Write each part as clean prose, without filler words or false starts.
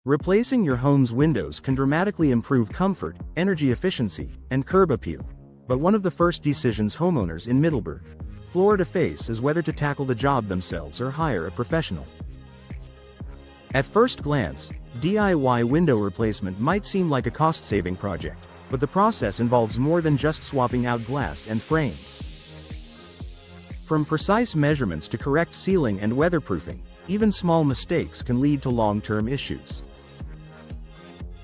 Replacing your home's windows can dramatically improve comfort, energy efficiency, and curb appeal. But one of the first decisions homeowners in Middleburg, Florida face is whether to tackle the job themselves or hire a professional. At first glance, DIY window replacement might seem like a cost-saving project, but the process involves more than just swapping out glass and frames. From precise measurements to correct sealing and weatherproofing, even small mistakes can lead to long-term issues.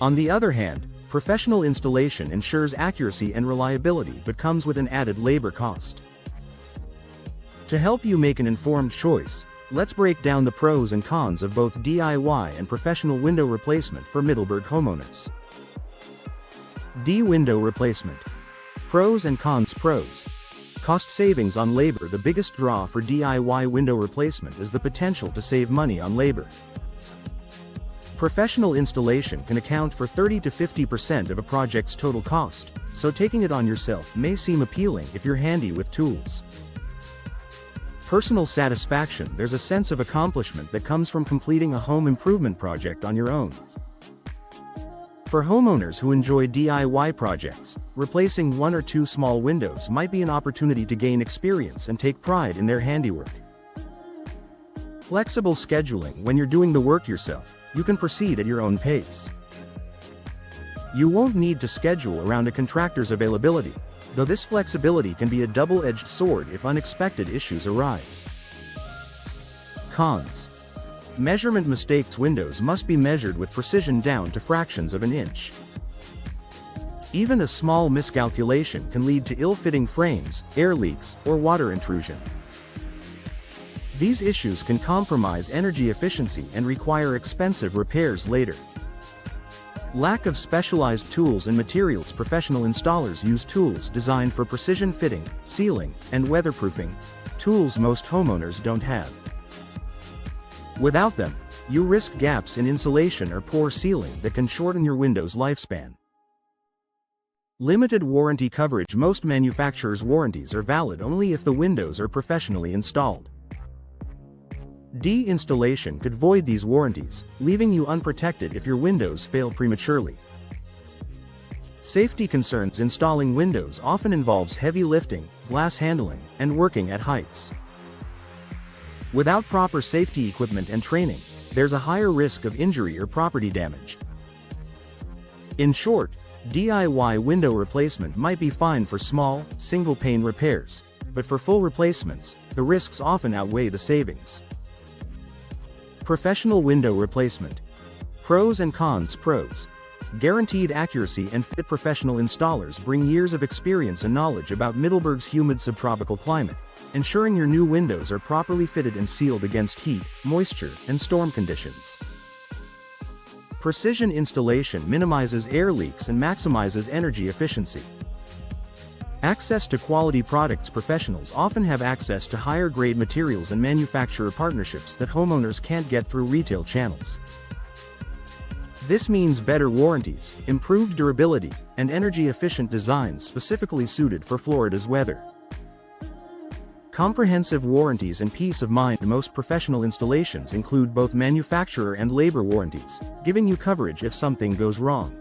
On the other hand, professional installation ensures accuracy and reliability but comes with an added labor cost. To help you make an informed choice, let's break down the pros and cons of both DIY and professional window replacement for Middleburg homeowners. Window replacement. Pros and cons. Pros. Cost savings on labor. The biggest draw for DIY window replacement is the potential to save money on labor. Professional installation can account for 30 to 50% of a project's total cost, so taking it on yourself may seem appealing if you're handy with tools. Personal satisfaction. There's a sense of accomplishment that comes from completing a home improvement project on your own. For homeowners who enjoy DIY projects, replacing one or two small windows might be an opportunity to gain experience and take pride in their handiwork. Flexible scheduling. When you're doing the work yourself, you can proceed at your own pace. You won't need to schedule around a contractor's availability, though this flexibility can be a double-edged sword if unexpected issues arise. Cons. Measurement mistakes. Windows must be measured with precision down to fractions of an inch. Even a small miscalculation can lead to ill-fitting frames, air leaks, or water intrusion. These issues can compromise energy efficiency and require expensive repairs later. Lack of specialized tools and materials. Professional installers use tools designed for precision fitting, sealing, and weatherproofing, tools most homeowners don't have. Without them, you risk gaps in insulation or poor sealing that can shorten your window's lifespan. Limited warranty coverage. Most manufacturers' warranties are valid only if the windows are professionally installed. Installation could void these warranties, leaving you unprotected if your windows fail prematurely. Safety concerns. Installing windows often involves heavy lifting, glass handling, and working at heights. Without proper safety equipment and training, there's a higher risk of injury or property damage. In short, DIY window replacement might be fine for small, single-pane repairs, but for full replacements, the risks often outweigh the savings. Professional window replacement. Pros and cons. Pros. Guaranteed accuracy and fit. Professional installers bring years of experience and knowledge about Middleburg's humid subtropical climate, ensuring your new windows are properly fitted and sealed against heat, moisture, and storm conditions. Precision installation minimizes air leaks and maximizes energy efficiency. Access to quality products. Professionals often have access to higher-grade materials and manufacturer partnerships that homeowners can't get through retail channels. This means better warranties, improved durability, and energy-efficient designs specifically suited for Florida's weather. Comprehensive warranties and peace of mind. Most professional installations include both manufacturer and labor warranties, giving you coverage if something goes wrong.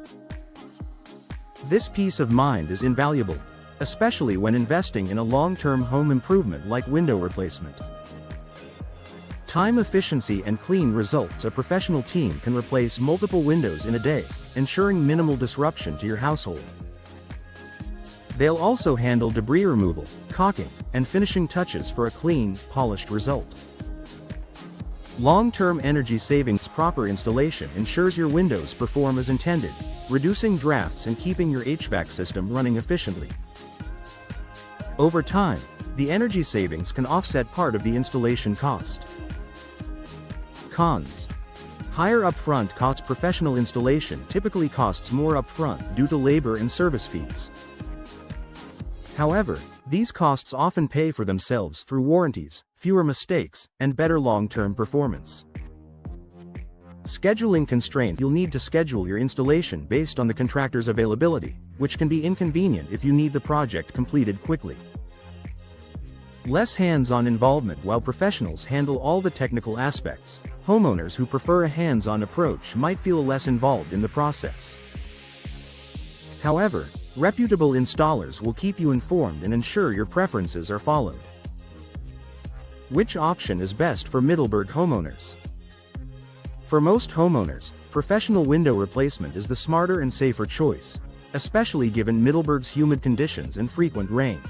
This peace of mind is invaluable, especially when investing in a long-term home improvement like window replacement. Time efficiency and clean results. A professional team can replace multiple windows in a day, ensuring minimal disruption to your household. They'll also handle debris removal, caulking, and finishing touches for a clean, polished result. Long-term energy savings. Proper installation ensures your windows perform as intended, reducing drafts and keeping your HVAC system running efficiently. Over time, the energy savings can offset part of the installation cost. Cons. Higher upfront costs. Professional installation typically costs more upfront due to labor and service fees. However, these costs often pay for themselves through warranties, fewer mistakes, and better long-term performance. Scheduling constraint. You'll need to schedule your installation based on the contractor's availability, which can be inconvenient if you need the project completed quickly. Less hands-on involvement while professionals handle all the technical aspects. Homeowners who prefer a hands-on approach might feel less involved in the process. However, reputable installers will keep you informed and ensure your preferences are followed. Which option is best for Middleburg homeowners? For most homeowners, professional window replacement is the smarter and safer choice, especially given Middleburg's humid conditions and frequent rain.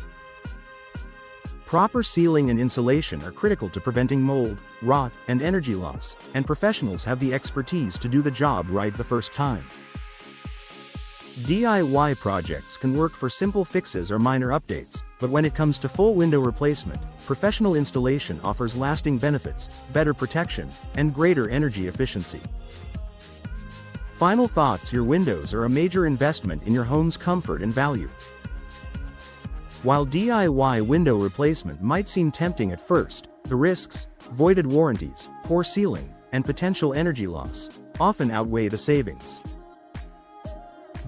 Proper sealing and insulation are critical to preventing mold, rot, and energy loss, and professionals have the expertise to do the job right the first time. DIY projects can work for simple fixes or minor updates, but when it comes to full window replacement, professional installation offers lasting benefits, better protection, and greater energy efficiency. Final thoughts: your windows are a major investment in your home's comfort and value. While DIY window replacement might seem tempting at first, the risks, voided warranties, poor sealing, and potential energy loss often outweigh the savings.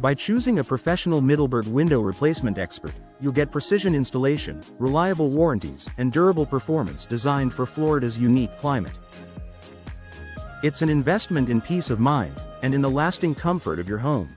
By choosing a professional Middleburg window replacement expert, you'll get precision installation, reliable warranties, and durable performance designed for Florida's unique climate. It's an investment in peace of mind and in the lasting comfort of your home.